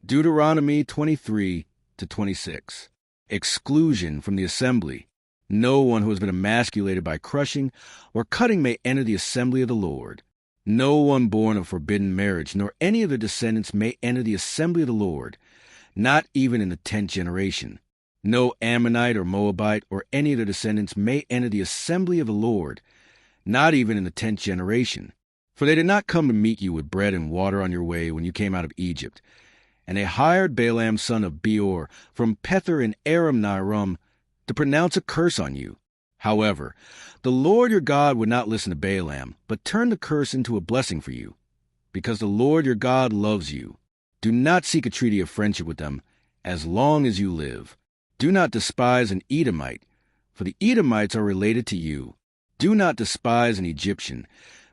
Deuteronomy 23 to 26. Exclusion from the assembly. No one who has been emasculated by crushing or cutting may enter the assembly of the Lord. No one born of forbidden marriage, nor any of their descendants may enter the assembly of the Lord, not even in the 10th generation. No Ammonite or Moabite or any of their descendants may enter the assembly of the Lord, not even in the 10th generation. For they did not come to meet you with bread and water on your way when you came out of Egypt. And they hired Balaam son of Beor from Pether in Aram Naharaim to pronounce a curse on you. However, the Lord your God would not listen to Balaam, but turned the curse into a blessing for you, because the Lord your God loves you. Do not seek a treaty of friendship with them as long as you live. Do not despise an Edomite, for the Edomites are related to you. Do not despise an Egyptian,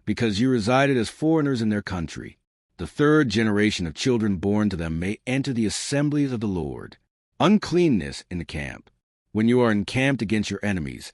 because you resided as foreigners in their country. The 3rd generation of children born to them may enter the assemblies of the Lord. Uncleanness in the camp. When you are encamped against your enemies,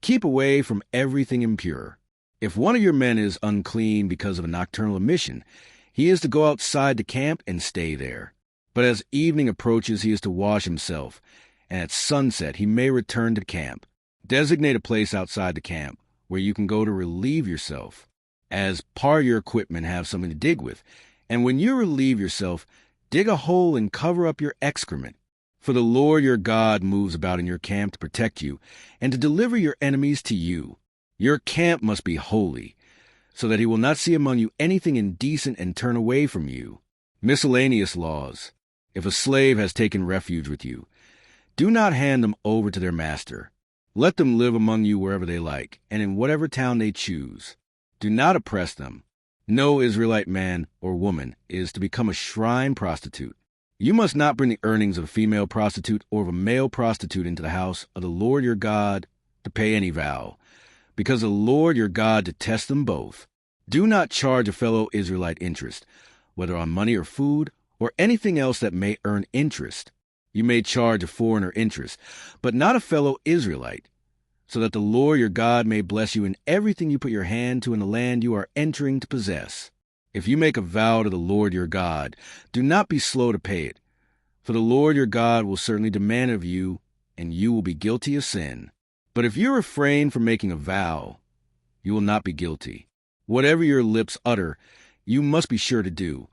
keep away from everything impure. If one of your men is unclean because of a nocturnal emission, he is to go outside the camp and stay there. But as evening approaches, he is to wash himself, and at sunset he may return to camp. Designate a place outside the camp where you can go to relieve yourself. As part of your equipment, have something to dig with, and when you relieve yourself, dig a hole and cover up your excrement. For the Lord your God moves about in your camp to protect you and to deliver your enemies to you. Your camp must be holy, so that he will not see among you anything indecent and turn away from you. Miscellaneous laws. If a slave has taken refuge with you, do not hand them over to their master. Let them live among you wherever they like, and in whatever town they choose. Do not oppress them. No Israelite man or woman is to become a shrine prostitute. You must not bring the earnings of a female prostitute or of a male prostitute into the house of the Lord your God to pay any vow, because the Lord your God detests them both. Do not charge a fellow Israelite interest, whether on money or food, or anything else that may earn interest. You may charge a foreigner interest, but not a fellow Israelite, so that the Lord your God may bless you in everything you put your hand to in the land you are entering to possess. If you make a vow to the Lord your God, do not be slow to pay it, for the Lord your God will certainly demand of you, and you will be guilty of sin. But if you refrain from making a vow, you will not be guilty. Whatever your lips utter, you must be sure to do,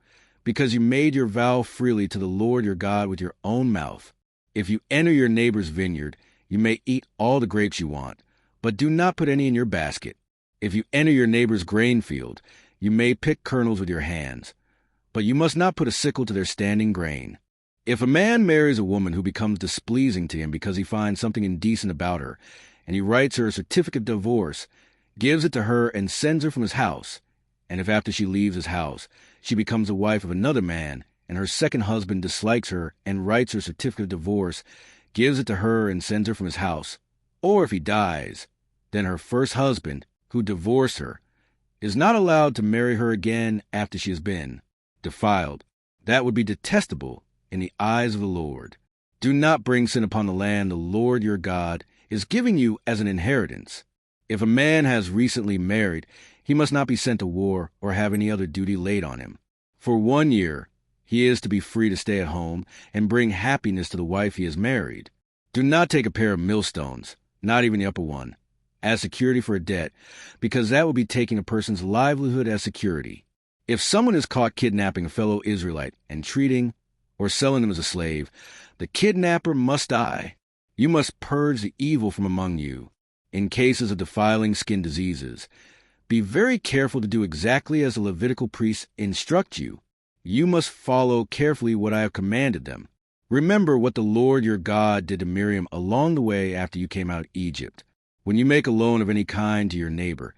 because you made your vow freely to the Lord your God with your own mouth. If you enter your neighbor's vineyard, you may eat all the grapes you want, but do not put any in your basket. If you enter your neighbor's grain field, you may pick kernels with your hands, but you must not put a sickle to their standing grain. If a man marries a woman who becomes displeasing to him because he finds something indecent about her, and he writes her a certificate of divorce, gives it to her, and sends her from his house, and if after she leaves his house she becomes the wife of another man, and her second husband dislikes her and writes her certificate of divorce, gives it to her, and sends her from his house, or if he dies, then her first husband, who divorced her, is not allowed to marry her again after she has been defiled. That would be detestable in the eyes of the Lord. Do not bring sin upon the land the Lord your God is giving you as an inheritance. If a man has recently married, he must not be sent to war or have any other duty laid on him. For 1 year, he is to be free to stay at home and bring happiness to the wife he has married. Do not take a pair of millstones, not even the upper one, as security for a debt, because that would be taking a person's livelihood as security. If someone is caught kidnapping a fellow Israelite and treating or selling him as a slave, the kidnapper must die. You must purge the evil from among you. In cases of defiling skin diseases, be very careful to do exactly as the Levitical priests instruct you. You must follow carefully what I have commanded them. Remember what the Lord your God did to Miriam along the way after you came out of Egypt. When you make a loan of any kind to your neighbor,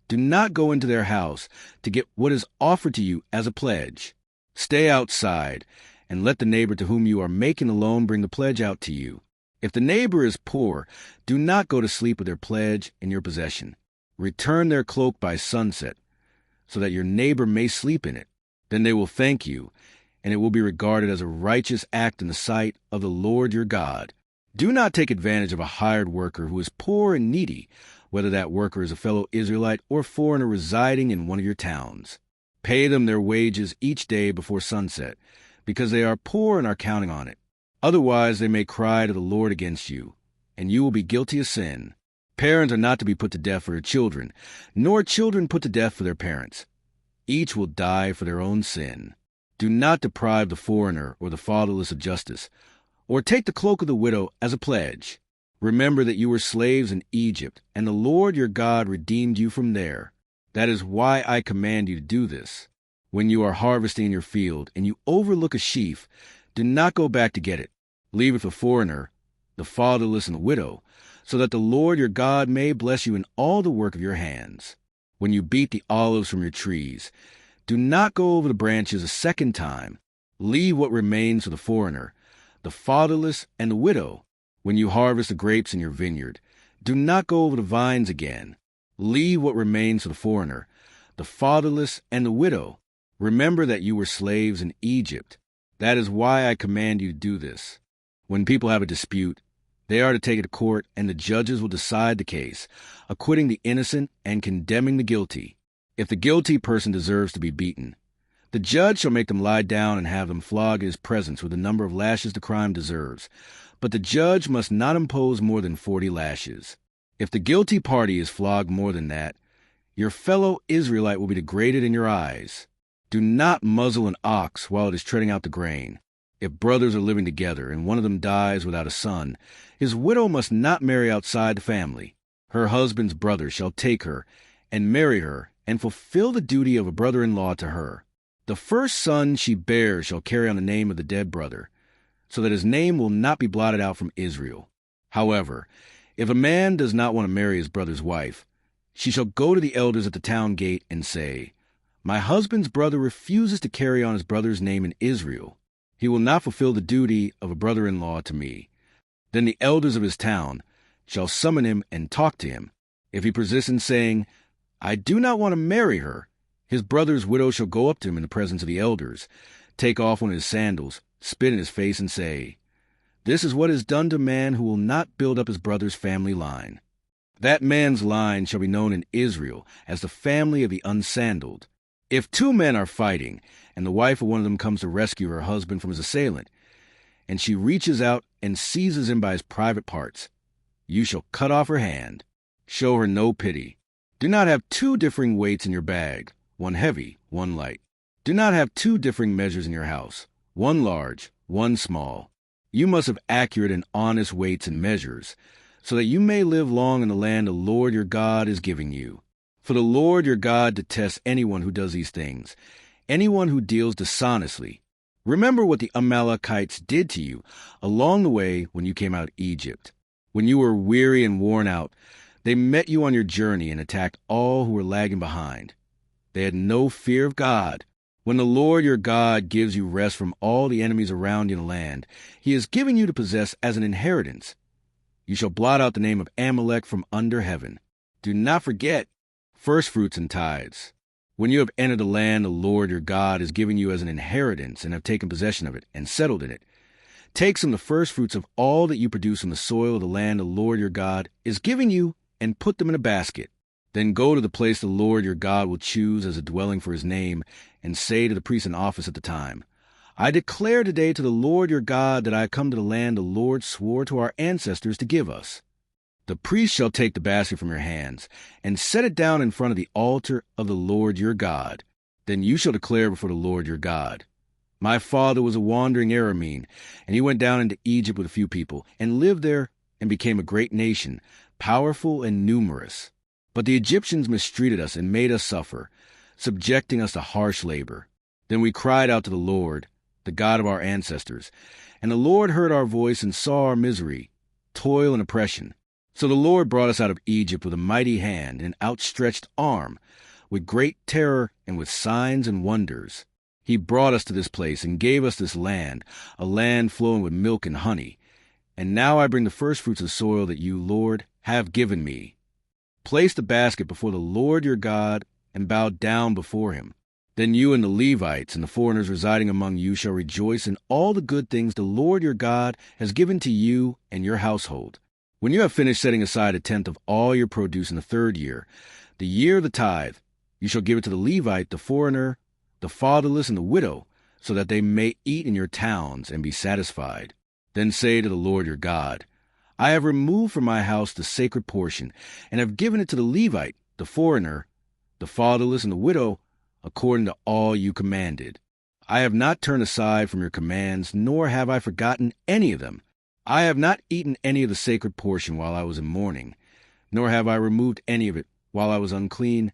do not go into their house to get what is offered to you as a pledge. Stay outside, and let the neighbor to whom you are making the loan bring the pledge out to you. If the neighbor is poor, do not go to sleep with their pledge in your possession. Return their cloak by sunset, so that your neighbor may sleep in it. Then they will thank you, and it will be regarded as a righteous act in the sight of the Lord your God. Do not take advantage of a hired worker who is poor and needy, whether that worker is a fellow Israelite or foreigner residing in one of your towns. Pay them their wages each day before sunset, because they are poor and are counting on it. Otherwise they may cry to the Lord against you, and you will be guilty of sin. Parents are not to be put to death for their children, nor children put to death for their parents. Each will die for their own sin. Do not deprive the foreigner or the fatherless of justice, or take the cloak of the widow as a pledge. Remember that you were slaves in Egypt, and the Lord your God redeemed you from there. That is why I command you to do this. When you are harvesting in your field, and you overlook a sheaf, do not go back to get it. Leave it for the foreigner, the fatherless, and the widow, so that the Lord your God may bless you in all the work of your hands. When you beat the olives from your trees, do not go over the branches a second time. Leave what remains for the foreigner, the fatherless, and the widow. When you harvest the grapes in your vineyard, do not go over the vines again. Leave what remains for the foreigner, the fatherless, and the widow. Remember that you were slaves in Egypt. That is why I command you to do this. When people have a dispute, they are to take it to court, and the judges will decide the case, acquitting the innocent and condemning the guilty. If the guilty person deserves to be beaten, the judge shall make them lie down and have them flogged in his presence with the number of lashes the crime deserves. But the judge must not impose more than 40 lashes. If the guilty party is flogged more than that, your fellow Israelite will be degraded in your eyes. Do not muzzle an ox while it is treading out the grain. If brothers are living together and one of them dies without a son, his widow must not marry outside the family. Her husband's brother shall take her and marry her and fulfill the duty of a brother-in-law to her. The first son she bears shall carry on the name of the dead brother, so that his name will not be blotted out from Israel. However, if a man does not want to marry his brother's wife, she shall go to the elders at the town gate and say, "My husband's brother refuses to carry on his brother's name in Israel. He will not fulfill the duty of a brother-in-law to me." Then the elders of his town shall summon him and talk to him. If he persists in saying, "I do not want to marry her," his brother's widow shall go up to him in the presence of the elders, take off one of his sandals, spit in his face, and say, "This is what is done to a man who will not build up his brother's family line." That man's line shall be known in Israel as the family of the unsandaled. If two men are fighting, and the wife of one of them comes to rescue her husband from his assailant, and she reaches out and seizes him by his private parts, you shall cut off her hand. Show her no pity. Do not have two differing weights in your bag, one heavy, one light. Do not have two differing measures in your house, one large, one small. You must have accurate and honest weights and measures, so that you may live long in the land the Lord your God is giving you. For the Lord your God detests anyone who does these things, anyone who deals dishonestly. Remember what the Amalekites did to you along the way when you came out of Egypt. When you were weary and worn out, they met you on your journey and attacked all who were lagging behind. They had no fear of God. When the Lord your God gives you rest from all the enemies around you in the land he is giving you to possess as an inheritance, you shall blot out the name of Amalek from under heaven. Do not forget firstfruits and tithes. When you have entered the land the Lord your God is giving you as an inheritance and have taken possession of it and settled in it, take some of the firstfruits of all that you produce from the soil of the land the Lord your God is giving you and put them in a basket. Then go to the place the Lord your God will choose as a dwelling for his name and say to the priest in office at the time, "I declare today to the Lord your God that I have come to the land the Lord swore to our ancestors to give us." The priest shall take the basket from your hands and set it down in front of the altar of the Lord your God. Then you shall declare before the Lord your God, "My father was a wandering Aramean, and he went down into Egypt with a few people, and lived there and became a great nation, powerful and numerous. But the Egyptians mistreated us and made us suffer, subjecting us to harsh labor. Then we cried out to the Lord, the God of our ancestors, and the Lord heard our voice and saw our misery, toil, and oppression. So the Lord brought us out of Egypt with a mighty hand and outstretched arm, with great terror and with signs and wonders. He brought us to this place and gave us this land, a land flowing with milk and honey. And now I bring the firstfruits of the soil that you, Lord, have given me. Place the basket before the Lord your God and bow down before him. Then you and the Levites and the foreigners residing among you shall rejoice in all the good things the Lord your God has given to you and your household. When you have finished setting aside a tenth of all your produce in the third year, the year of the tithe, you shall give it to the Levite, the foreigner, the fatherless, and the widow, so that they may eat in your towns and be satisfied. Then say to the Lord your God, I have removed from my house the sacred portion, and have given it to the Levite, the foreigner, the fatherless, and the widow, according to all you commanded. I have not turned aside from your commands, nor have I forgotten any of them. I have not eaten any of the sacred portion while I was in mourning, nor have I removed any of it while I was unclean,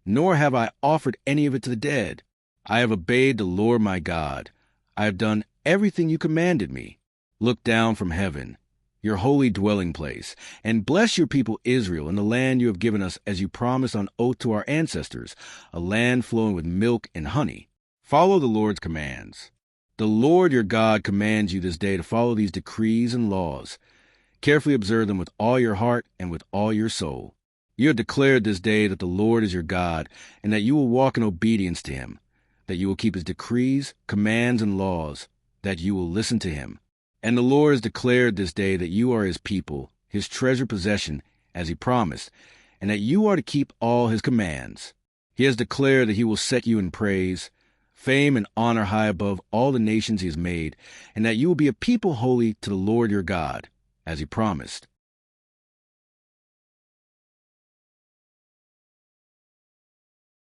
nor have I offered any of it to the dead. I have obeyed the Lord my God. I have done everything you commanded me. Look down from heaven, your holy dwelling place, and bless your people Israel in the land you have given us as you promised on oath to our ancestors, a land flowing with milk and honey. Follow the Lord's commands. The Lord your God commands you this day to follow these decrees and laws. Carefully observe them with all your heart and with all your soul. You have declared this day that the Lord is your God, and that you will walk in obedience to him, that you will keep his decrees, commands, and laws, that you will listen to him. And the Lord has declared this day that you are his people, his treasured possession, as he promised, and that you are to keep all his commands. He has declared that he will set you in praise, fame, and honor high above all the nations he has made, and that you will be a people holy to the Lord your God, as he promised.